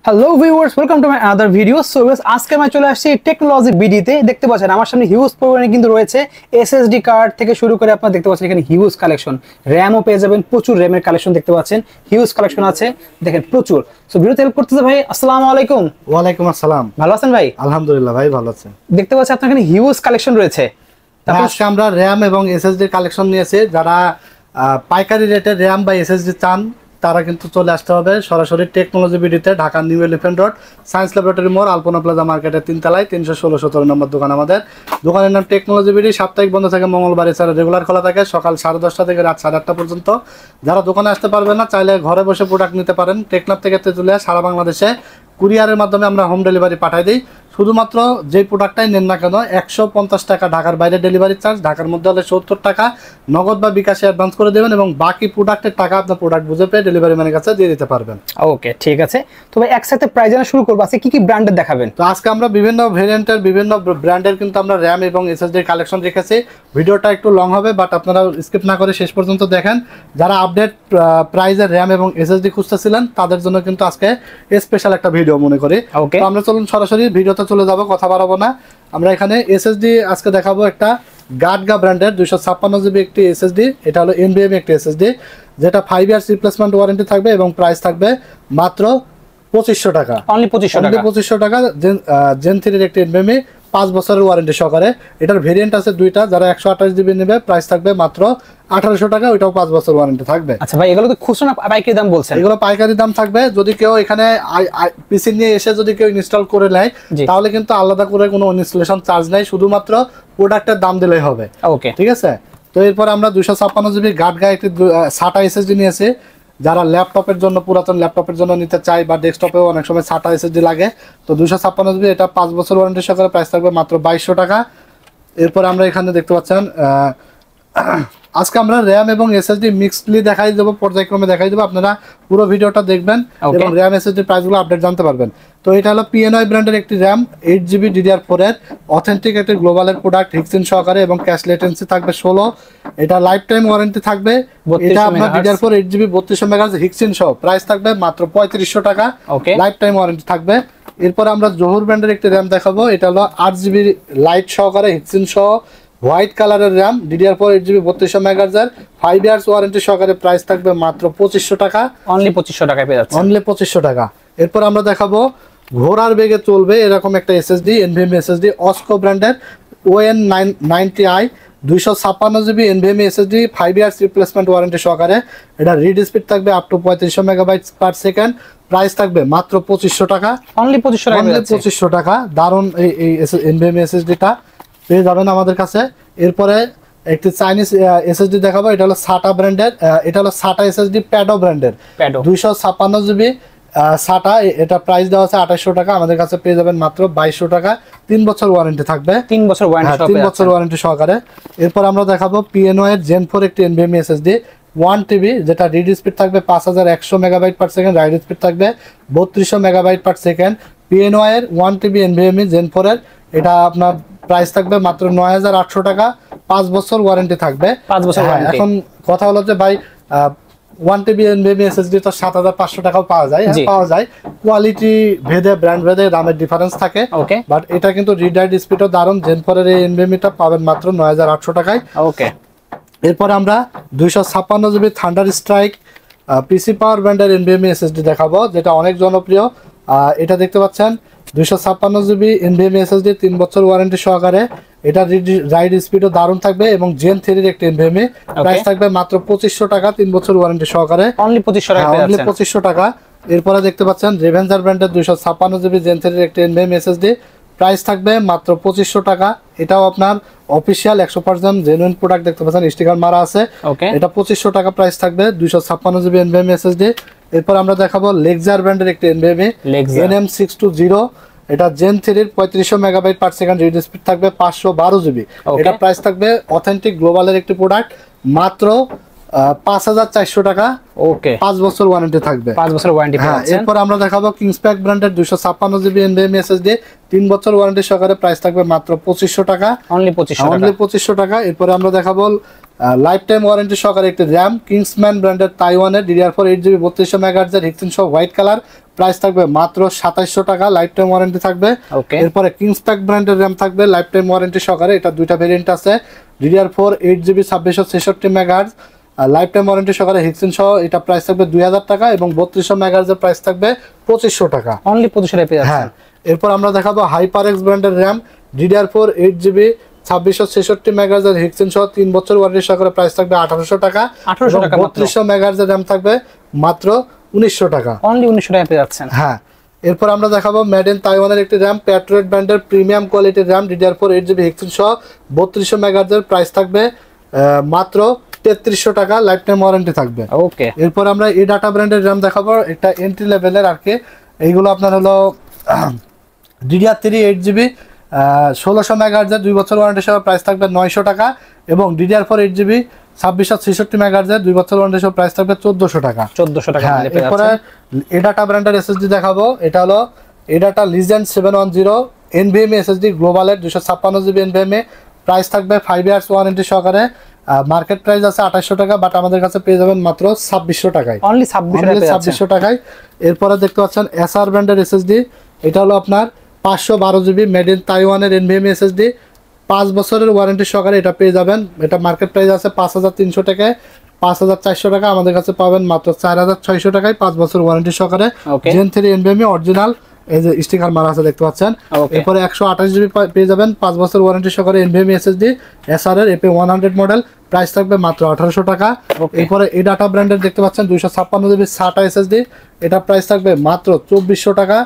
Hello viewers, welcome to my other video. So আজকে আমি চলে আসছি টেকনোলজি বিডিতে। দেখতে পাচ্ছেন আমার সামনে হিউজ পরিমাণে কিন্তু রয়েছে এসএসডি কার্ড থেকে শুরু করে আপনারা দেখতে পাচ্ছেন এখানে হিউজ কালেকশন, র্যামও পেয়ে যাবেন, প্রচুর র্যামের কালেকশন দেখতে পাচ্ছেন, হিউজ কালেকশন আছে দেখেন প্রচুর। সো ভিডিওতে হেল্প করতেছে ভাই, আসসালামু আলাইকুম। ওয়ালাইকুম আসসালাম। ভালো আছেন ভাই? আলহামদুলিল্লাহ ভাই, ভালো আছেন। দেখতে পাচ্ছেন আপনার এখানে হিউজ কালেকশন রয়েছে। আজকে আমরা র্যাম এবং এসএসডি কালেকশন নিয়েছি। যারা পাইকারি রেটে র্যাম বা এসএসডি চান তারা কিন্তু চলে আসতে হবে সরাসরি টেকনোলজি বিডিতে, Dhaka new elephant road, science laboratory মোড়, আলপনা প্লাজা মার্কেটের 3 তলায় 316-17 নম্বর দোকান আমাদের। দোকানের নাম টেকনোলজি বিডি। সাপ্তাহিক বন্ধ থাকে, মঙ্গলবার এছাড়া রেগুলার খোলা থাকে সকাল 10:30 থেকে রাত 8:30 পর্যন্ত। যারা দোকানে আসতে পারবেন না, চাইলে ঘরে বসে প্রোডাক্ট নিতে পারেন। টেকনাফ থেকে তেঁতুলিয়া সারা বাংলাদেশে কুরিয়ারের মাধ্যমে আমরা হোম ডেলিভারি পাঠাই দিই। শুধুমাত্র যে প্রোডাক্টটাই নেন না কেন 150 টাকা ঢাকার বাইরে ডেলিভারি চার্জ, ঢাকার মধ্যে হলে 70 টাকা নগদ বা বিকাশে অ্যাডভান্স করে দেবেন এবং বাকি প্রোডাক্টের টাকা আপনার প্রোডাক্ট বুঝে পেয়ে ডেলিভারি ম্যানের কাছে দিয়ে দিতে পারবেন। ওকে, ঠিক আছে। তো ভাই একসাথে প্রাইস জানা শুরু করবো, আজকে কি কি ব্র্যান্ডের দেখাবেন? তো আজকে আমরা বিভিন্ন ভেরিয়েন্টের বিভিন্ন ব্র্যান্ডের কিন্তু আমরা র্যাম এবং এসএসডি কালেকশন রেখেছি। ভিডিওটা একটু লং হবে, বাট আপনারা স্কিপ না করে শেষ পর্যন্ত দেখেন। যারা আপডেট প্রাইজের র্যাম এবং এসএসডি খুঁজতেছিলেন তাদের জন্য কিন্তু আজকে স্পেশাল একটা ভিডিও মনে করি। তো আমরা চলুন সরাসরি ভিডিওতে চলে যাব, কথা বাড়াবো না। আমরা এখানে এসএসডি আজকে দেখাবো একটা গাটগা ব্র্যান্ডের 256 জিবি একটি এসএসডি। এটা হলো এনভিএম একটি এসএসডি, যেটা 5 ইয়ার্স রিপ্লেসমেন্ট ওয়ারেন্টি থাকবে এবং প্রাইস থাকবে মাত্র 2500 টাকা। অনলি 2500 টাকা। জেন 3 একটি এনভিএমই 5 বছরের ওয়ারেন্টি সহকারে। এটার ভেরিয়েন্ট আছে দুইটা। যারা 128 জিবি নেবে প্রাইস থাকবে মাত্র 1800 টাকা, ওইটাও 5 বছর ওয়ারেন্টি থাকবে। আচ্ছা ভাই, এগুলো তো খুচরা না পাইকারি দাম বলছেন? এগুলো পাইকারি দাম থাকবে। যদি কেউ এখানে পিসি নিয়ে এসে যদি কেউ ইনস্টল করে নেয় তাহলে কিন্তু আলাদা করে কোনো ইনস্টলেশন চার্জ নাই, শুধুমাত্র প্রোডাক্টের দাম দিলেই হবে। ওকে, ঠিক আছে। তো এরপর আমরা 256 জিবি গাটগা একটি SATA এসএসডি নিয়েছি। যারা ল্যাপটপের জন্য, পুরাতন ল্যাপটপের জন্য নিতে চাই বা ডেস্কটপেও অনেক সময় SATA এসএসডি লাগে, তো 256 জিবি এটা 5 বছর ওয়ারেন্টি সহকারে প্রাইস থাকবে মাত্র 2200 টাকা। এরপর আমরা এখানে দেখতে পাচ্ছেন আজকে আমরা র্যাম এবং এসএসডি মিক্সডলি দেখাই দেবো, পর্যায়ক্রমে দেখাই দেবো। আপনারা পুরো ভিডিওটা দেখবেন এবং র্যাম এসএসডি প্রাইসগুলো আপডেট জানতে পারবেন। তো এটা হলো পিএনআই ব্র্যান্ডের একটি র্যাম 8 জিবি DDR4 এর অথেন্টিক একটি গ্লোবালের প্রোডাক্ট, হিক্সিন সহকারে এবং ক্যাশ লেটেন্সি থাকবে 16। এটা লাইফ টাইম ওয়ারেন্টি থাকবে। এটা আপনার DDR4 8 জিবি 3200 মেগাহার্টজ হিক্সিন সহ প্রাইস থাকবে মাত্র 3500 টাকা, লাইফ টাইম ওয়ারেন্টি থাকবে। এরপর আমরা জোহর ব্র্যান্ডের একটি র্যাম দেখাবো। এটা হলো 8 জিবি লাইট সহকারে হিক্সিন সহ হোয়াইট কালারের RAM, DDR4 8 GB 3200 megahertz 5 years warranty সহকারে প্রাইস থাকবে মাত্র 2500 টাকা। অনলি 2500 টাকায় পেয়ে যাচ্ছে, অনলি 2500 টাকা। এরপর আমরা দেখাবো ঘোড়ার বেগে চলবে এরকম একটা এসএসডি, এনভিএমই এসএসডি, অস্কো ব্র্যান্ডের ON90i 256 GB NVMe SSD 5 years replacement warranty সহকারে। এটা রিড স্পিড থাকবে up to 3500 megabytes per second, price থাকবে মাত্র 2500 টাকা। অনলি 2500 টাকা। দারুণ এই এনভিএমই এসএসডিটা পেয়ে যাবেন আমাদের কাছে। এরপরে একটি চাইনিজ এসএসডি দেখাবো। এটা হলো SATA ব্র্যান্ডের, এটা হলো SATA এসএসডি প্যাডো ব্র্যান্ডের 256 জিবি SATA। এটা প্রাইস দেওয়া আছে 2800 টাকা, আমাদের কাছে পেয়ে যাবেন মাত্র 2200 টাকা। 3 বছর ওয়ারেন্টি থাকবে, 3 বছর ওয়ারেন্টি সহকারে। এরপর আমরা দেখাবো পিএনও এর জেন 4 একটি এনভিএমই এসএসডি 1 টিবি, যেটা রিড স্পিড থাকবে 5100 megabyte per second, ride speed থাকবে 3200 মেগাবাইট পার সেকেন্ড। পিএনও এর 1 টিবি এনভিএমই জেন 4 এর এটা আপনার প্রাইস থাকবে মাত্র 9800 টাকা, 5 বছর ওয়ারেন্টি থাকবে। 5 বছর ওয়ারেন্টি। এখন কথা হলো যে ভাই 1 টিবি এনভিএমই এসএসডি তো 7500 টাকাও পাওয়া যায়। হ্যাঁ, পাওয়া যায়। কোয়ালিটি ভেদে, ব্র্যান্ড ভেদে দামের ডিফারেন্স থাকে। বাট এটা কিন্তু রিড রাইট স্পিডও দারুণ। জেন 4 এর এই এনভিএমইটা পাবেন মাত্র 9800 টাকায়। ওকে। এরপর আমরা 256 জিবি থান্ডার স্ট্রাইক পিসি পাওয়ার ব্র্যান্ডের এনভিএমই এসএসডি দেখাবো, যেটা অনেক জনপ্রিয়। এটা দেখতে পাচ্ছেন 256 জিবি এনভিএমই এসএসডি 3 বছর ওয়ারেন্টি সহকারে। এটা রাইড স্পিডও দারুণ থাকবে এবং জেন 3 এর একটি এনভিএমই, প্রাইস থাকবে মাত্র 2500 টাকা, 3 বছর ওয়ারেন্টি সহকারে। অনলি 2500 টাকা। এরপরে দেখতে পাচ্ছেন রেভেঞ্জার ব্র্যান্ডের 256 জিবি জেন 3 এর একটি এনভিএমই এসএসডি, প্রাইস থাকবে মাত্র 2500 টাকা। এটাও আপনার অফিসিয়াল 100% জেনুইন প্রোডাক্ট, দেখতে পাচ্ছেন স্টিকার মারা আছে। এটা 2500 টাকা প্রাইস থাকবে, 256 জিবি এনভিএমই এসএসডি। এরপর আমরা দেখাবো লেক্সার ব্র্যান্ডের একটি এনভিএমই NM620, এটা জেন 3 এর 3500 megabyte per second, read speed থাকবে 512 জিবি। এটা প্রাইস থাকবে অথেন্টিক গ্লোবালের একটি প্রোডাক্ট মাত্র 5400 টাকা। ওকে, 5 বছর ওয়ারেন্টি থাকবে, 5 বছর ওয়ারেন্টি পাচ্ছেন। এরপর আমরা দেখাবো কিংসপ্যাক ব্র্যান্ডের 256 জিবি এনভিএমই এসএসডি 3 বছর ওয়ারেন্টি সহকারে, প্রাইস থাকবে মাত্র 2500 টাকা, অনলি 2500 টাকা। এরপরে আমরা দেখাবো লাইফ টাইম ওয়ারেন্টি সহকারে একটি র্যাম কিংসম্যান ব্র্যান্ডের তাইওয়ানের DDR4 8GB 3200 মেগাহার্জের হিক্সিন সহ হোয়াইট কালার, প্রাইস থাকবে মাত্র 2700 টাকা, লাইফ টাইম ওয়ারেন্টি থাকবে। এরপরে কিংসপ্যাক ব্র্যান্ডের র্যাম থাকবে লাইফ টাইম ওয়ারেন্টি সহকারে, এটা দুইটা ভেরিয়েন্ট আছে, DDR4 8GB 2666 megahertz life time warranty সহকারে হিক্সিন সহ, এটা প্রাইস থাকবে 2000 টাকা এবং 3200 মেগাহার্জের প্রাইস থাকবে 2500 টাকা, অনলি 2500 টাকা পেয়ে যাচ্ছেন। হ্যাঁ, এরপর আমরা দেখাবো HyperX ব্র্যান্ডের র্যাম DDR4 8GB 2666 মেগাহার্জের হিক্সিন সহ 3 বছর ওয়ারেন্টি সহকারে, প্রাইস থাকবে 1800 টাকা, 1800 টাকা, 3200 মেগাহার্জের র্যাম থাকবে মাত্র 1900 টাকা, অনলি 1900 টাকা পেয়ে যাচ্ছেন। হ্যাঁ, এরপর আমরা দেখাবো মেড ইন তাইওয়ানের একটি র্যাম প্যাট্রিয়ট ব্র্যান্ডের প্রিমিয়াম কোয়ালিটির র্যাম DDR4 8GB হিক্সিন সহ 3200 মেগাহার্জের, প্রাইস থাকবে মাত্র 3300 টাকা, লাইফ টাইম ওয়ারেন্টি থাকবে। ওকে, এরপর আমরা এই ডাটা ব্র্যান্ডের র্যাম দেখাবো, এটা এন্ট্রি লেভেলের আর কি, এইগুলো আপনার হলো DDR3 8GB 1600 মেগাহার্জের 2 বছর ওয়ারেন্টি সহ, প্রাইস থাকবে 900 টাকা এবং DDR4 8GB 2666 মেগাহার্জের 2 বছর ওয়ারেন্টি সহ, প্রাইস থাকবে 1400 টাকা, 1400 টাকা। এরপরে এডাটা ব্র্যান্ডের SSD দেখাবো, এটা হলো ADATA legend 710 NVMe SSD গ্লোবালের 256GB NVMe, price থাকবে 5 ইয়ার্স ওয়ারেন্টি সহকারে, মার্কেট প্রাইস আছে 2800 টাকা, বাট আমাদের কাছে পেয়ে যাবেন মাত্র 2600 টাকায়, অনলি 2600 টাকায়। এরপরে দেখতে পাচ্ছেন SR ব্র্যান্ডের SSD, এটা হলো আপনার 512GB মেড ইন তাইওয়ানের NVMe SSD 5 বছরের ওয়ারেন্টি সহকারে, এটা পেয়ে যাবেন, এটা মার্কেট প্রাইস আছে 5300 টাকায়, 5400 টাকা, আমাদের কাছে পাবেন মাত্র 4600 টাকায় 5 বছর ওয়ারেন্টি সহকারে, Gen 3 NVMe অরিজিনাল, এই যে স্টিকার মারা আছে দেখতে পাচ্ছেন। এরপরে 128GB পেয়ে যাবেন 5 বছর ওয়ারেন্টি সহকারে NVMe SSD SR এর AP100 মডেল, প্রাইস থাকবে মাত্র 1800 টাকা। এরপরে এই ডাটা ব্র্যান্ডের দেখতে পাচ্ছেন 256GB SATA SSD, এটা প্রাইস থাকবে মাত্র 2400 টাকা,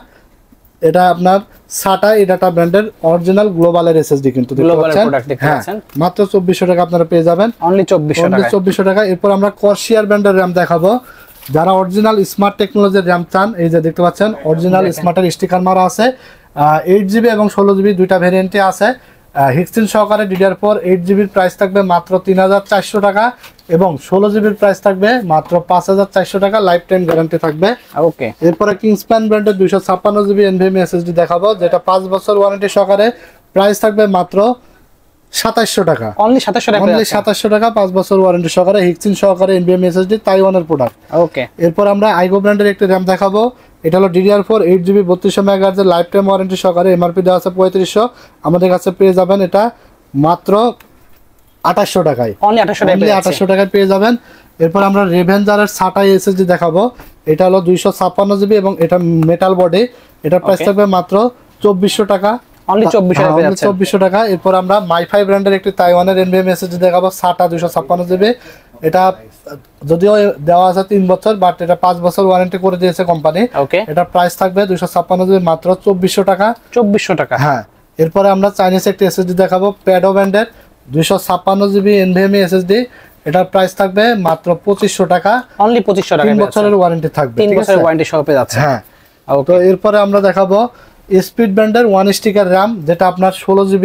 এটা আপনার SATA এই ডাটা ব্র্যান্ডের অরিজিনাল গ্লোবালের SSD কিন্তু দেখতে পাচ্ছেন, মাত্র 2400 টাকা আপনারা পেয়ে যাবেন, অনলি 2400 টাকা। এরপর আমরা Corsair ব্র্যান্ডের র্যাম দেখাবো, যারা অরিজিনাল স্মার্ট টেকনোলজির র্যাম চান, এই যে দেখতে পাচ্ছেন অরিজিনাল স্মার্টের স্টিকার মারা আছে, 8GB এবং 16GB দুইটা ভেরিয়েন্টে আছে, হিক্সিন সহকারে DDR4 8GB প্রাইস থাকবে মাত্র 3400 টাকা এবং 16GB প্রাইস থাকবে মাত্র 5400 টাকা, লাইফ টাইম গ্যারান্টি থাকবে। ওকে, এরপরে কিংসপ্যান ব্র্যান্ডের 256GB NVMe SSD দেখাবো, যেটা 5 বছর ওয়ারেন্টি সহকারে, প্রাইস থাকবে মাত্র 2700 টাকা, অনলি 2700 টাকা, 5 বছর ওয়ারেন্টি সহকারে, হিক্সিন সহকারে NVMe SSD তাইওয়ানের প্রোডাক্ট। ওকে, এরপর আমরা আইগো ব্র্যান্ডের একটি র্যাম দেখাবো, এটা হলো DDR4 8GB 3200 মেগাহার্জের লাইফ টাইম ওয়ারেন্টি সহকারে, MRP দেওয়া আছে 3500, আমাদের কাছে পেয়ে যাবেন এটা মাত্র 2800 টাকায়, অনলি 2800 টাকায় পেয়ে যাবেন। এরপর আমরা রেভেঞ্জারের SATA SSD দেখাবো, এটা হলো 256GB এবং এটা মেটাল বডি, এটা প্রাইস থাকবে মাত্র 2400 টাকা, অনলি 2400 টাকা। এরপর আমরা মাইফাই ব্র্যান্ডের একটি তাইওয়ানের NVMe SSD দেখাবো, SATA 256GB, এটা যদিও দেওয়া আছে 3 বছর, বাট এটা 5 বছর ওয়ারেন্টি করে দিয়েছে কোম্পানি, এটা প্রাইস থাকবে 256GB মাত্র 2400 টাকা, হ্যাঁ। এরপরে আমরা চাইনিজ একটি SSD দেখাবো, প্যাডো ব্র্যান্ডের 256GB NVMe SSD, এটার প্রাইস থাকবে মাত্র 2500 টাকা, অনলি 2500 টাকা, 3 বছরের ওয়ারেন্টি থাকবে, 3 বছরের ওয়ারেন্টি সহ পেয়ে যাচ্ছে, হ্যাঁ। তো এরপরে আমরা দেখাবো স্পিড ব্র্যান্ডের 1 স্টিকার র্যাম, যেটা আপনার 16GB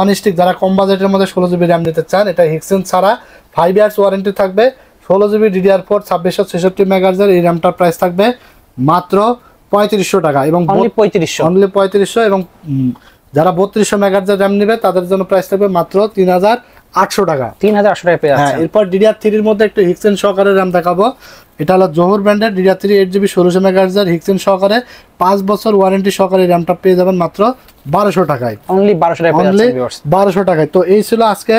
1 স্টিক, যারা কম বাজেটের মধ্যে 16GB র্যাম নিতে চান, এটা হিক্সিন ছাড়া 5 ইয়ার্স ওয়ারেন্টি থাকবে, 16GB DDR4 2666 মেগাহার্জের, এই র্যামটার প্রাইস থাকবে মাত্র 3500 টাকা এবং অনলি 3500 এবং যারা 3200 মেগাহার্জের র্যাম নেবে তাদের জন্য প্রাইস থাকবে মাত্র 3800 টাকা, 3800 টাকা পেয়ে যাচ্ছে। এরপর DDR3 এর মধ্যে একটু হিক্সিন সহকারে র্যাম দেখাবো, এটা হলো জোহর ব্র্যান্ডের DDR3 8GB 1600 মেগাহার্জের হিক্সিন সহকারে, 5 বছর ওয়ারেন্টি সহকারে র্যামটা পেয়ে যাবেন মাত্র 1200 টাকায়, অনলি 1200 টাকা পেয়ে যাচ্ছেন ভিউয়ার্স, 1200 টাকায়। তো এই ছিল আজকে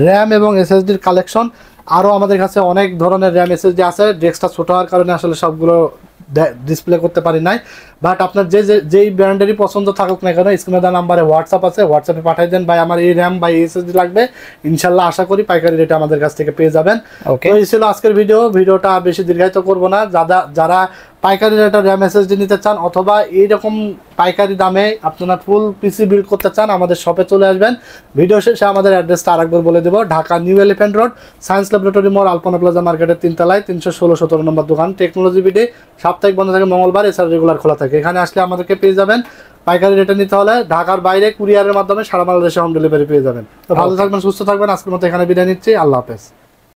র্যাম এবং SSDর কালেকশন। আরো আমাদের কাছে অনেক ধরনের র্যাম SSD আছে, ডেস্কটা ছোট হওয়ার কারণে আসলে সবগুলো ডিসপ্লে করতে পারি নাই, বাট আপনার যেই ব্র্যান্ডেরই পছন্দ থাকুক না কেন, স্ক্রিনে দেওয়া নাম্বারে হোয়াটসঅ্যাপ আছে, হোয়াটসঅ্যাপে পাঠিয়ে দেন, ভাই আমার এই র্যাম বা SSD লাগবে, ইনশাল্লাহ আশা করি পাইকারি রেটে আমাদের কাছ থেকে পেয়ে যাবেন। তো এই ছিল আজকের ভিডিওটা বেশি দীর্ঘায়িত করব না। যারা পাইকারি রেটে র্যাম SSD নিতে চান অথবা এইরকম পাইকারি দামে আপনারা ফুল পিসি বিল্ড করতে চান, আমাদের শপে চলে আসবেন। ভিডিও শেষে আমাদের অ্যাড্রেসটা আরেকবার বলে দেবো, Dhaka new elephant road, science laboratory মোড়, আলপনা প্লাজা মার্কেটের 3 তলায় 316-17 নম্বর দোকান, টেকনোলজি বিডি। সাপ্তাহিক বন্ধ থাকে মঙ্গলবার, এছাড়া রেগুলার খোলা থাকে। এখানে আসলে আমাদেরকে পেয়ে যাবেন। পাইকারি রেটে নিতে হলে ঢাকার বাইরে কুরিয়ারের মাধ্যমে সারা বাংলাদেশে হোম ডেলিভারি পেয়ে যাবেন। তো ভালো থাকবেন, সুস্থ থাকবেন। আজকের মতো এখানে বিদায় নিচ্ছি। আল্লাহ হাফেজ।